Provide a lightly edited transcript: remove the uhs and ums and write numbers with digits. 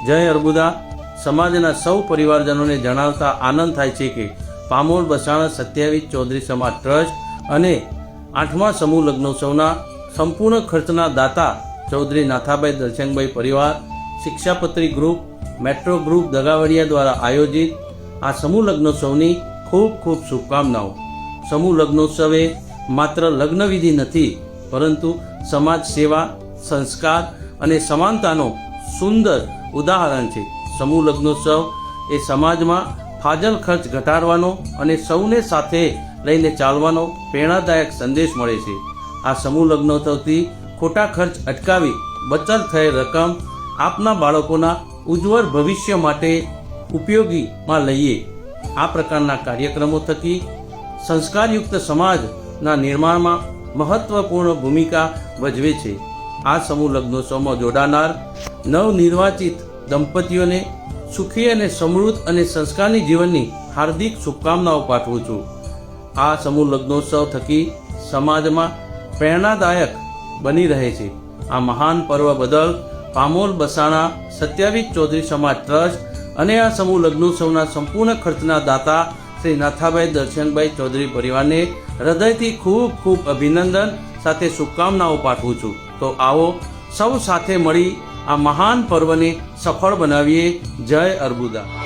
જય અર્બુદા સમાજના સૌ પરિવારજનોને જણાવતા આનંદ થાય છે કે પામોલ બસાણા 27 ચૌધરી સમાજ ટ્રસ્ટ અને 8મા સમૂહ લગ્નોત્સવના સંપૂર્ણ ખર્ચના દાતા ચૌધરી નાથાભાઈ દર્શનભાઈ પરિવાર, શિક્ષાપત્રી ગ્રુપ, મેટ્રો ગ્રુપ દગાવડિયા દ્વારા આયોજિત આ સમૂહ લગ્નોત્સવની ખૂબ ખૂબ શુભકામનાઓ। સમૂહ લગ્નોત્સવ એ માત્ર લગ્નવિધિ નથી, પરંતુ સમાજ સેવા, સંસ્કાર અને સમાનતાનો સુંદર ઉદાહરણ છે। સમૂહ લગ્નોત્સવ એ સમાજમાં ફાજલ ખર્ચ ઘટાડવાનો અને સૌને સાથે લઈને ચાલવાનો પ્રેરણાદાયક સંદેશ મળે છે। આ સમૂહ લગ્નોત્સવથી ખોટા ખર્ચ અટકાવી બચત થયેલ રકમ આપના બાળકોના ઉજ્જવળ ભવિષ્ય માટે ઉપયોગીમાં લઈએ। આ પ્રકારના કાર્યક્રમો થકી સંસ્કારયુક્ત સમાજના નિર્માણમાં મહત્વપૂર્ણ ભૂમિકા ભજવે છે। આ સમૂહ લગ્નોત્સવમાં જોડાનાર નવનિર્વાચિત દંપતીઓને સુખી અને સમૃદ્ધ અને સંસ્કારની જીવનની હાર્દિક શુભકામનાઓ પાઠવું છું। આ સમૂહ લગ્નોત્સવ થકી સમાજમાં પ્રેરણાદાયક બની રહે છે। આ મહાન પર્વ બદલ પામોલ બસાણા 27 ચૌધરી સમાજ ટ્રસ્ટ અને આ સમૂહ લગ્નોત્સવના સંપૂર્ણ ખર્ચના દાતા શ્રી નાથાભાઈ દર્શનભાઈ ચૌધરી પરિવારને હૃદયથી ખૂબ ખૂબ અભિનંદન સાથે શુભકામનાઓ પાઠવું છું। તો આવો સૌ સાથે મળી આ મહાન પર્વને સફળ બનાવીએ। જય અર્બુદા।